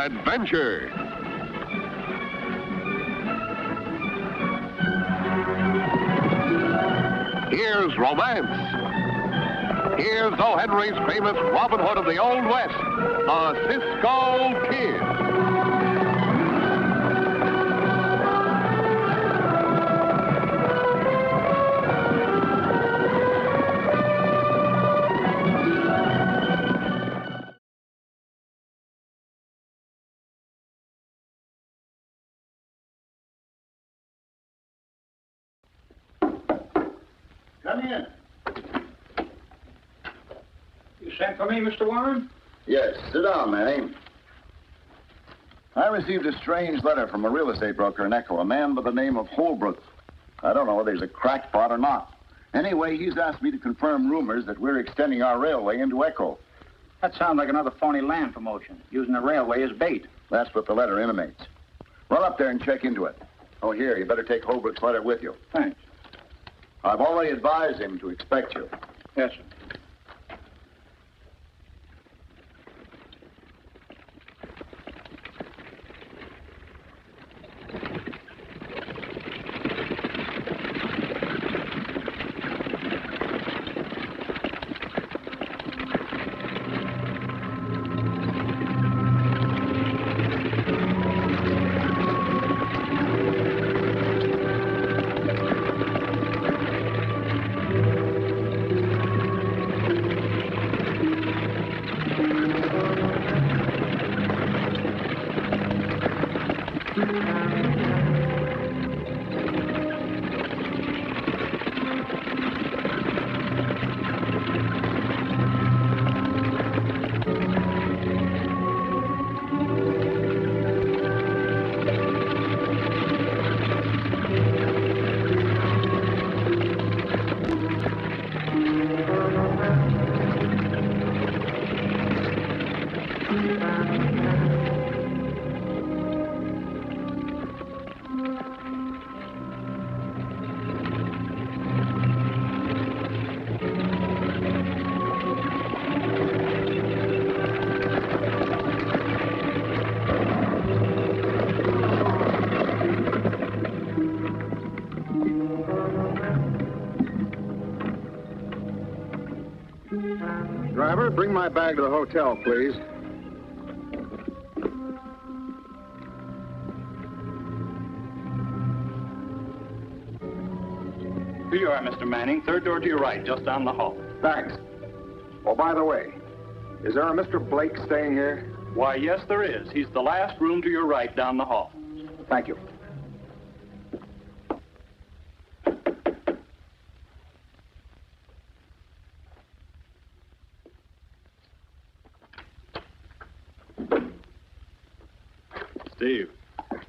adventure. Here's romance. Here's O. Henry's famous Robin Hood of the Old West, the Cisco Kid. Come in. You sent for me, Mr. Warren? Yes, sit down, Manny. I received a strange letter from a real estate broker in Echo, a man by the name of Holbrook. I don't know whether he's a crackpot or not. Anyway, he's asked me to confirm rumors that we're extending our railway into Echo. That sounds like another phony land promotion, using the railway as bait. That's what the letter intimates. Run up there and check into it. Oh, here, you better take Holbrook's letter with you. Thanks. I've already advised him to expect you. Yes, sir. Driver, bring my bag to the hotel, please. Here you are, Mr. Manning. Third door to your right, just down the hall. Thanks. Oh, by the way, is there a Mr. Blake staying here? Why, yes, there is. He's the last room to your right down the hall. Thank you. Steve,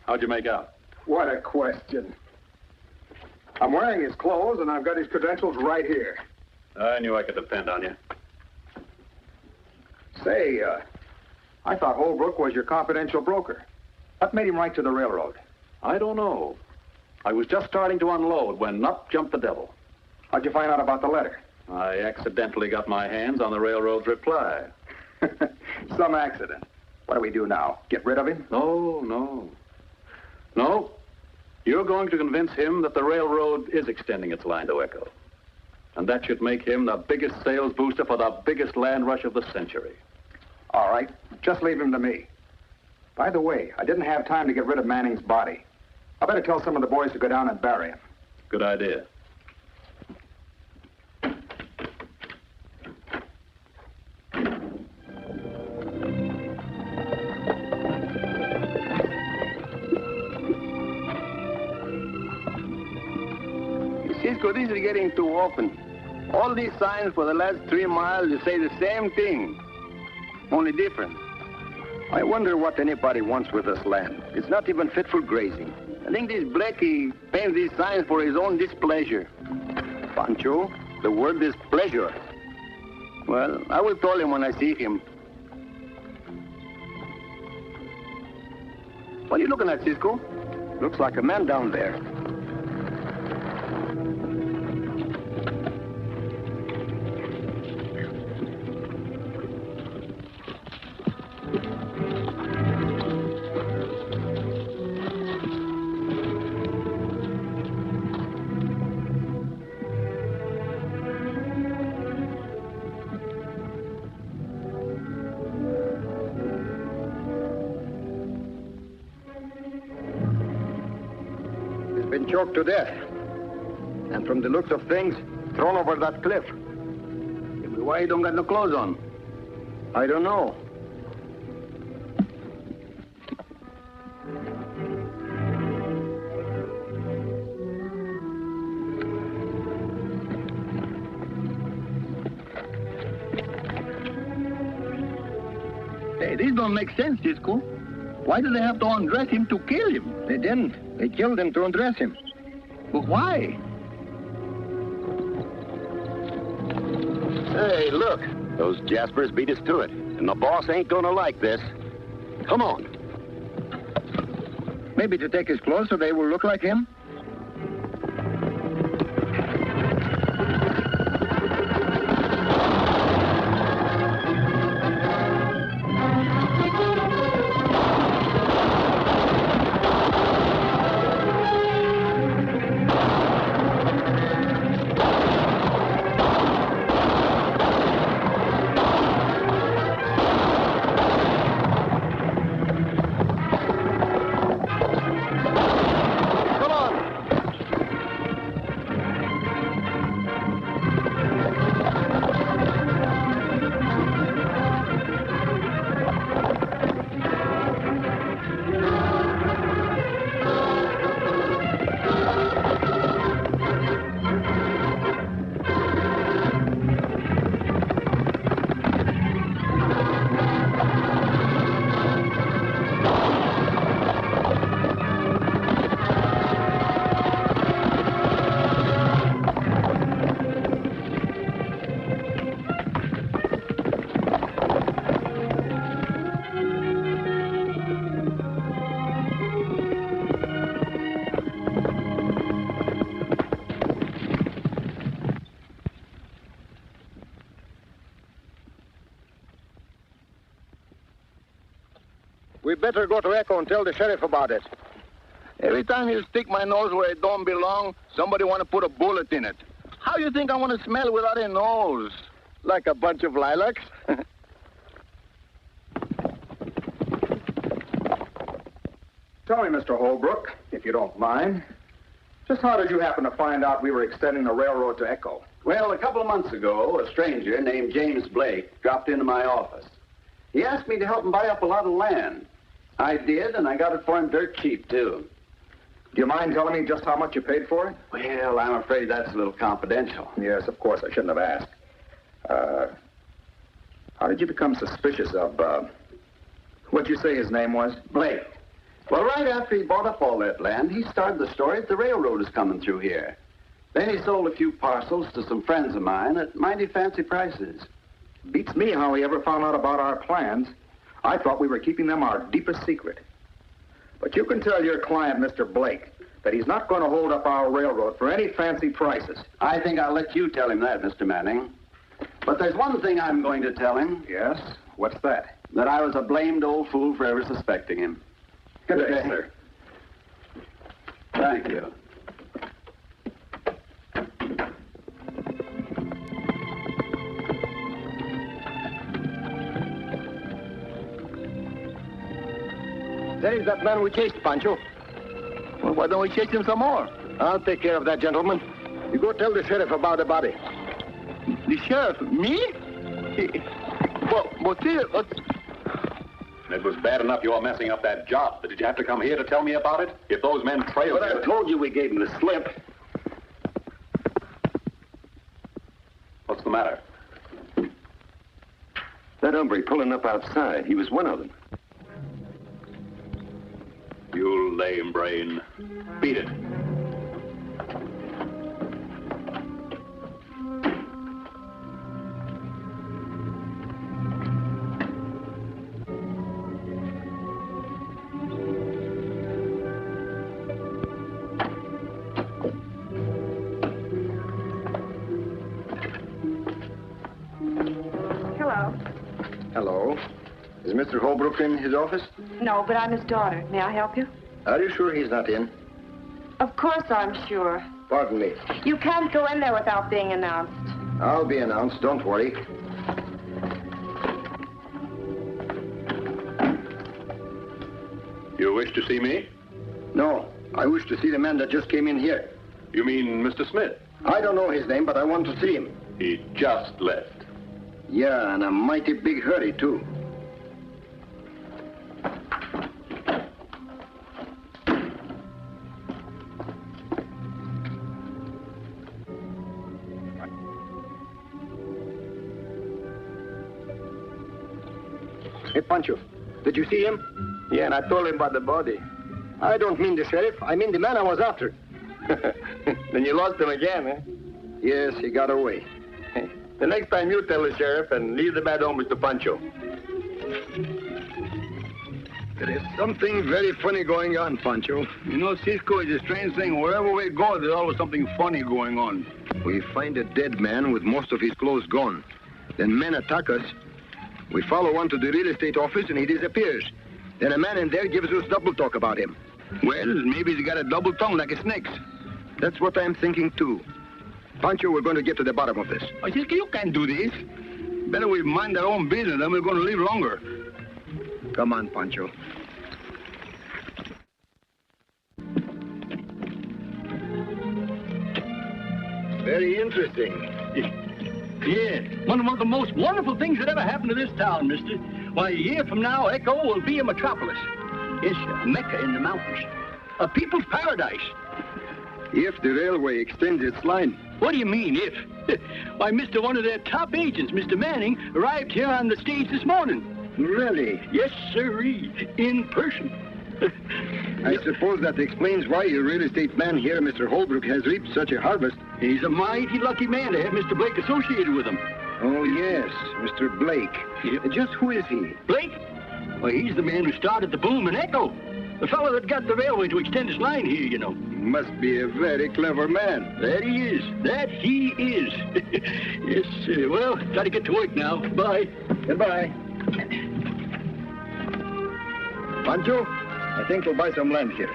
how'd you make out? What a question. I'm wearing his clothes, and I've got his credentials right here. I knew I could depend on you. Say, I thought Holbrook was your confidential broker. What made him write to the railroad? I don't know. I was just starting to unload when up jumped the devil. How'd you find out about the letter? I accidentally got my hands on the railroad's reply. Some accident. What do we do now? Get rid of him? No. You're going to convince him that the railroad is extending its line to Echo. And that should make him the biggest sales booster for the biggest land rush of the century. All right. Just leave him to me. By the way, I didn't have time to get rid of Manning's body. I better tell some of the boys to go down and bury him. Good idea. Cisco, this is getting too open. All these signs for the last 3 miles, they say the same thing, only different. I wonder what anybody wants with this land. It's not even fit for grazing. I think this Blackie paints these signs for his own displeasure. Pancho, the word is pleasure. Well, I will tell him when I see him. What are you looking at, Cisco? Looks like a man down there. choked to death. And from the looks of things, thrown over that cliff. Why you don't got no clothes on? I don't know. Hey, this don't make sense, Cisco. Why do they have to undress him to kill him? They didn't. They killed him to undress him. But why? Hey, look. Those Jaspers beat us to it. And the boss ain't gonna like this. Come on. Maybe to take his clothes so they will look like him? We better go to Echo and tell the sheriff about it. Every time you stick my nose where it don't belong, somebody want to put a bullet in it. How you think I want to smell without a nose? Like a bunch of lilacs? Tell me, Mr. Holbrook, if you don't mind, just how did you happen to find out we were extending the railroad to Echo? Well, a couple of months ago, a stranger named James Blake dropped into my office. He asked me to help him buy up a lot of land. I did, and I got it for him dirt cheap, too. Do you mind telling me just how much you paid for it? Well, I'm afraid that's a little confidential. Yes, of course, I shouldn't have asked. How did you become suspicious of, what'd you say his name was? Blake. Well, right after he bought up all that land, he started the story that the railroad is coming through here. Then he sold a few parcels to some friends of mine at mighty fancy prices. Beats me how he ever found out about our plans. I thought we were keeping them our deepest secret. But you can tell your client, Mr. Blake, that he's not going to hold up our railroad for any fancy prices. I think I'll let you tell him that, Mr. Manning. But there's one thing I'm going to tell him. Yes? What's that? That I was a blamed old fool for ever suspecting him. Good day, sir. Thank you. There is that man we chased, Pancho. Well, why don't we chase him some more? I'll take care of that, gentleman. You go tell the sheriff about the body. The sheriff? Me? Well, see, It was bad enough you were messing up that job, but did you have to come here to tell me about it? If those men trailed But you... I told you we gave him the slip. What's the matter? That hombre pulling up outside, he was one of them. You lame brain. Beat it. Hello. Hello. Is Mr. Holbrook in his office? No, but I'm his daughter. May I help you? Are you sure he's not in? Of course I'm sure. Pardon me. You can't go in there without being announced. I'll be announced, don't worry. You wish to see me? No, I wish to see the man that just came in here. You mean Mr. Smith? I don't know his name, but I want to see him. He just left. Yeah, in a mighty big hurry, too. Hey, Pancho, did you see him? Yeah, and I told him about the body. I don't mean the sheriff. I mean the man I was after. Then you lost him again, eh? Yes, he got away. The next time you tell the sheriff and leave the bad home, Mr. Pancho. There is something very funny going on, Pancho. You know, Cisco is a strange thing. Wherever we go, there's always something funny going on. We find a dead man with most of his clothes gone. Then men attack us. We follow one to the real estate office and he disappears. Then a man in there gives us double talk about him. Well, maybe he's got a double tongue like a snake's. That's what I'm thinking, too. Pancho, we're going to get to the bottom of this. Oh, Cisco, you can't do this. Better we mind our own business, then we're going to live longer. Come on, Pancho. Very interesting. Yeah, one of the most wonderful things that ever happened to this town, mister. Why, a year from now, Echo will be a metropolis. It's a Mecca in the mountains. A people's paradise. If the railway extends its line. What do you mean, if? Why, mister, one of their top agents, Mr. Manning, arrived here on the stage this morning. Really? Yes, sirree, in person. I suppose that explains why your real estate man here, Mr. Holbrook, has reaped such a harvest. He's a mighty lucky man to have Mr. Blake associated with him. Oh, yes, Mr. Blake. Yep. Just who is he? Blake? Well, he's the man who started the boom in Echo. The fellow that got the railway to extend its line here, you know. He must be a very clever man. That he is. That he is. Yes, sir. Well, gotta get to work now. Bye. Goodbye. Pancho, I think we'll buy some land here.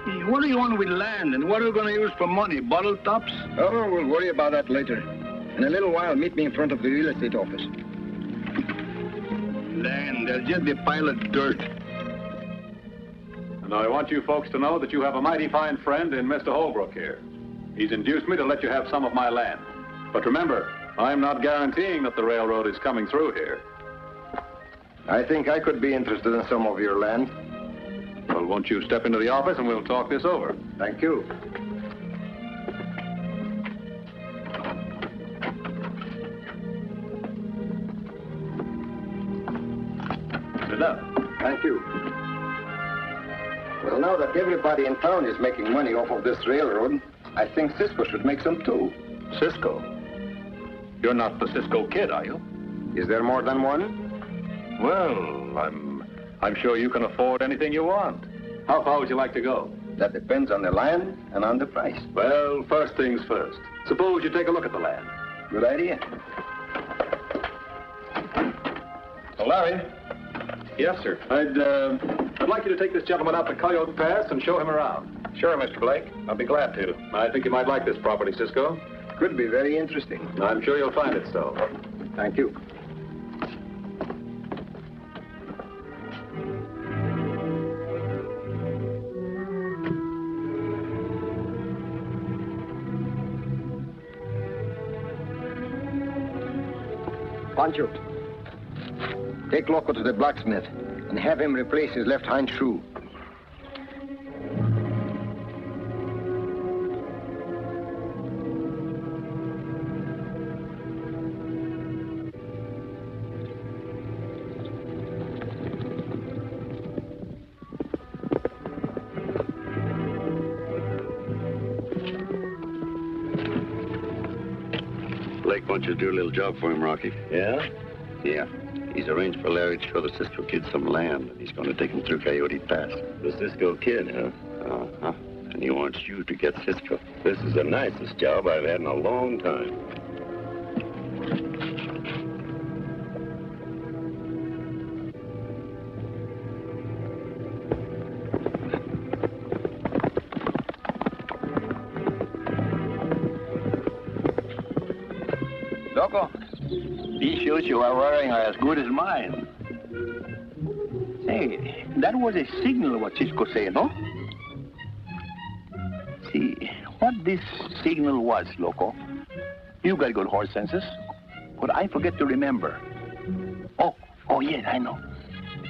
Hey, what do you want with land, and what are we going to use for money? Bottle tops? Oh, we'll worry about that later. In a little while, meet me in front of the real estate office. Land, there'll just be a pile of dirt. And I want you folks to know that you have a mighty fine friend in Mr. Holbrook here. He's induced me to let you have some of my land. But remember, I'm not guaranteeing that the railroad is coming through here. I think I could be interested in some of your land. Well, won't you step into the office and we'll talk this over? Thank you. Sit down. Thank you. Well, now that everybody in town is making money off of this railroad, I think Cisco should make some too. Cisco? You're not the Cisco Kid, are you? Is there more than one? Well, I'm sure you can afford anything you want. How far would you like to go? That depends on the land and on the price. Well, first things first. Suppose you take a look at the land. Good idea. Well, Larry. Yes, sir. I'd like you to take this gentleman out to Coyote Pass and show him around. Sure, Mr. Blake. I'll be glad to. I think you might like this property, Cisco. Could be very interesting. I'm sure you'll find it so. Thank you. Pancho, take Loco to the blacksmith and have him replace his left hind shoe. Blake wants you to do a little job for him, Rocky. Yeah? Yeah. He's arranged for Larry to show the Cisco Kid some land, and he's going to take him through Coyote Pass. The Cisco Kid, huh? Uh-huh. And he wants you to get Cisco. This is the nicest job I've had in a long time. Loco, these shoes you are wearing are as good as mine. Say, that was a signal what Cisco said, no? see what this signal was, Loco. You got good horse senses, but I forget to remember. Oh, yes, I know.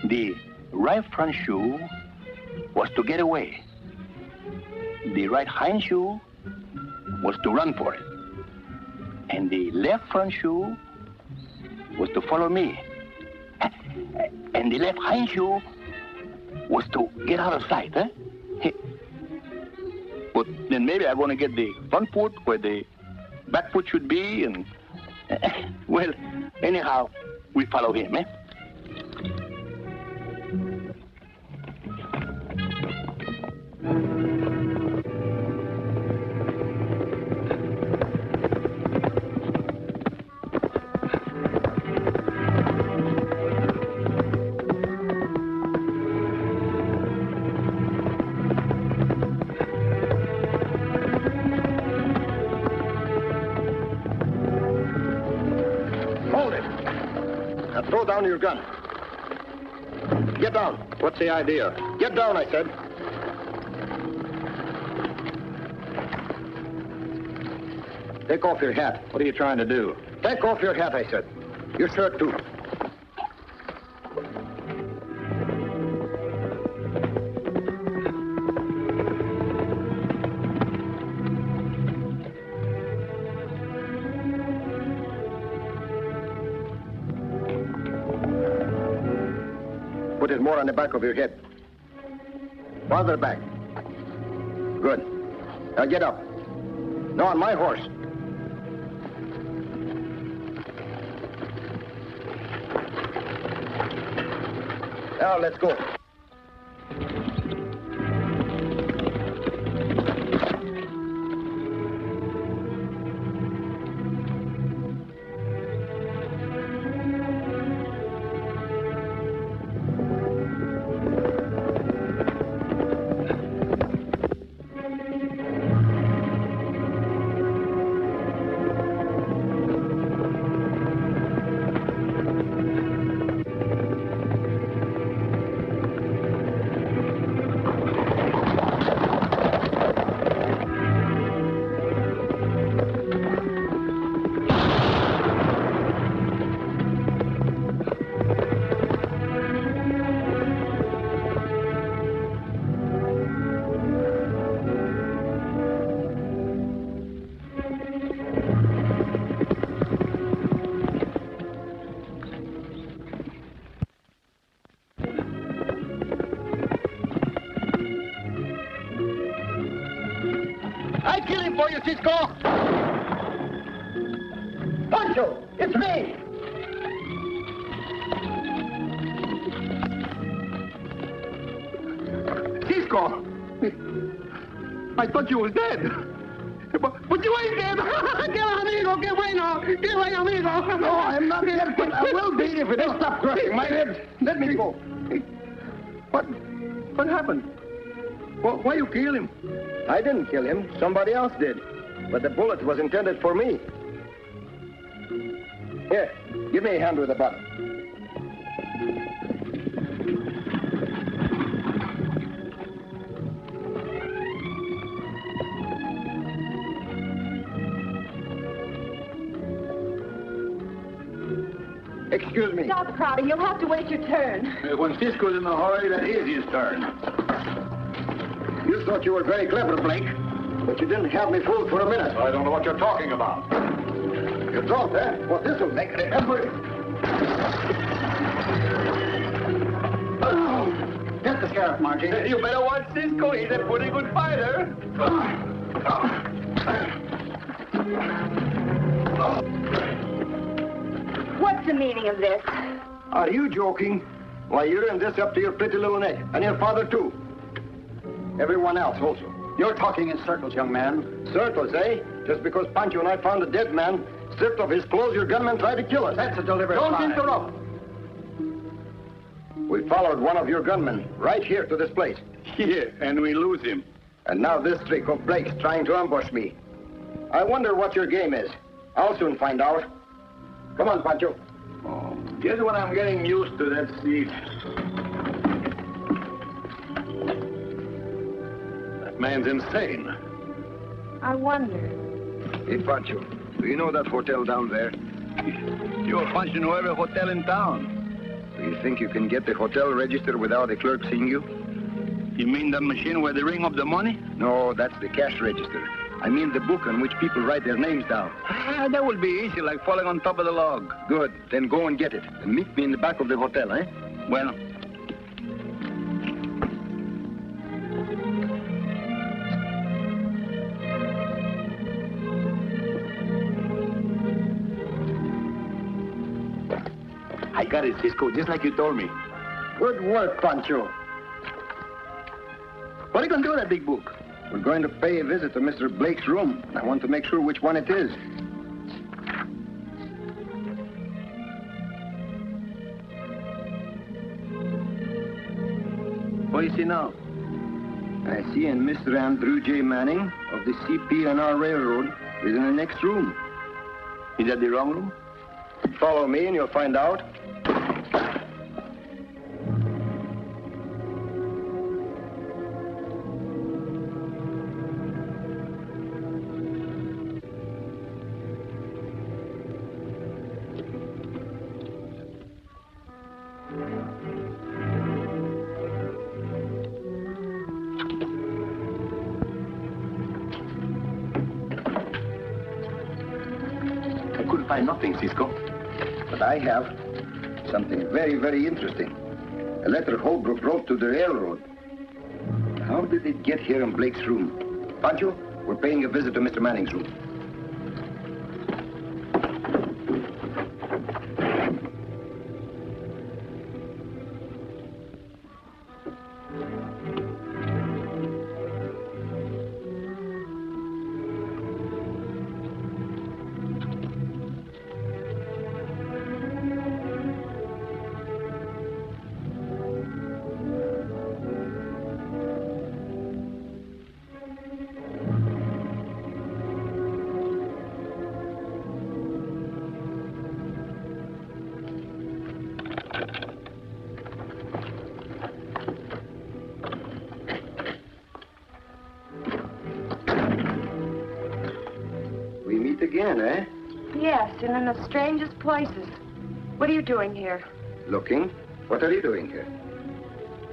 The right front shoe was to get away. The right hind shoe was to run for it. And the left front shoe was to follow me. And the left hind shoe was to get out of sight, huh? But then maybe I'm going to get the front foot where the back foot should be, and... well, anyhow, we follow him, eh? Throw down your gun. Get down. What's the idea? Get down, I said. Take off your hat. What are you trying to do? Take off your hat, I said. Your shirt, too. Put it more on the back of your head. Farther back. Good. Now get up. Now on my horse. Now let's go. I kill him for you, Cisco! Pancho, it's me! Cisco! I thought you was dead. But you ain't dead. Que amigo, que bueno, que bueno, amigo. No, I'm not dead, but I will be if it don't stop crushing my ribs. Let me go. What happened? Why you kill him? I didn't kill him. Somebody else did. But the bullet was intended for me. Here, give me a hand with the button. Excuse me. Stop crowding. You'll have to wait your turn. When Cisco's in a hurry, that is his turn. You thought you were very clever, Blake, but you didn't have me fooled for a minute. I don't know what you're talking about. You don't, eh? Well, this'll make it remember. Get the sheriff, Margie. You better watch Cisco. He's a pretty good fighter. What's the meaning of this? Are you joking? Why, you're in this up to your pretty little neck. And your father, too. Everyone else also. You're talking in circles, young man. Circles, eh? Just because Pancho and I found a dead man, stripped of his clothes, your gunmen tried to kill us. That's a deliberate Don't lie. interrupt. We followed one of your gunmen right here to this place. Yeah, and we lose him. And now this trick of Blake's trying to ambush me. I wonder what your game is. I'll soon find out. Come on, Pancho. Oh, just when I'm getting used to that seat. That man's insane. I wonder. Hey, Pancho, do you know that hotel down there? You're Pancho know every hotel in town. Do you think you can get the hotel registered without the clerk seeing you? You mean that machine where they ring up the money? No, that's the cash register. I mean the book on which people write their names down. Ah, that will be easy, like falling on top of the log. Good. Then go and get it. And meet me in the back of the hotel, eh? Bueno. I got it, Cisco, just like you told me. Good work, Pancho. What are you going to do with that big book? We're going to pay a visit to Mr. Blake's room. I want to make sure which one it is. What do you see now? I see in Mr. Andrew J. Manning of the CP&R Railroad is in the next room. Is that the wrong room? Follow me and you'll find out. Find nothing, Cisco. But I have something very, very interesting. A letter Holbrook wrote to the railroad. How did it get here in Blake's room? Pancho, we're paying a visit to Mr. Manning's room. Again, eh? Yes, and in the strangest places. What are you doing here? Looking? What are you doing here?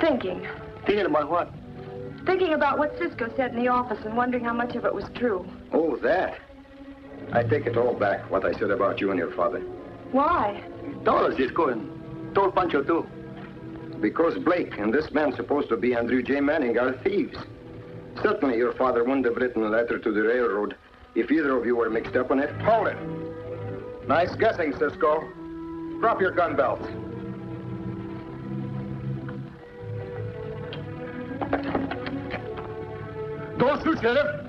Thinking. Thinking about what? Thinking about what Cisco said in the office and wondering how much of it was true. Oh, that. I take it all back, what I said about you and your father. Why? Told us, Cisco, and told Pancho, too. Because Blake and this man supposed to be Andrew J. Manning are thieves. Certainly your father wouldn't have written a letter to the railroad if either of you were mixed up in it. Hold it. Nice guessing, Cisco. Drop your gun belts. Don't shoot, Sheriff.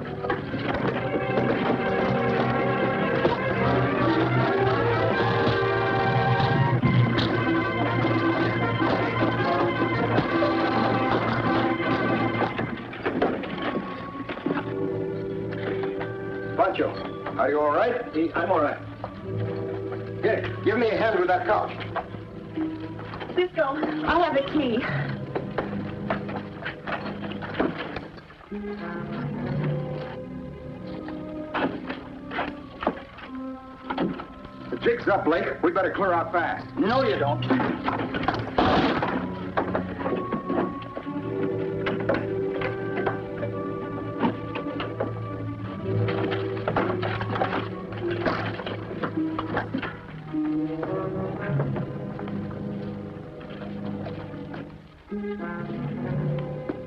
Pancho, are you all right? I'm all right. Here, give me a hand with that couch. Cisco, I have a key. The jig's up, Blake. We better clear out fast. No, you don't.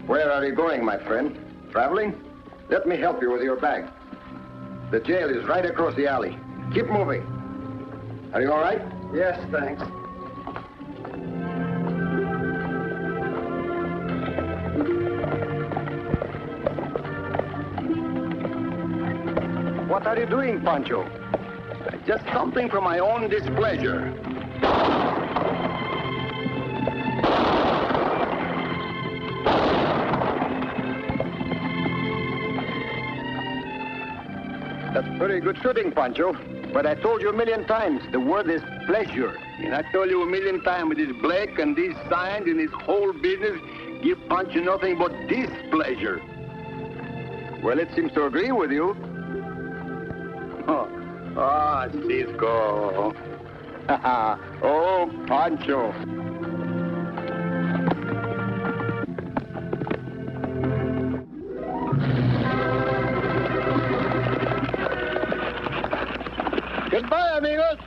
Where are you going, my friend? Traveling? Let me help you with your bag. The jail is right across the alley. Keep moving. Are you all right? Yes, thanks. What are you doing, Pancho? Just something for my own displeasure. That's pretty good shooting, Pancho. But I told you a million times, the word is pleasure. And I told you a million times with this Blake and these signs and this whole business, give Pancho nothing but displeasure. Well, it seems to agree with you. Cisco. Oh, Pancho. Goodbye, amigos.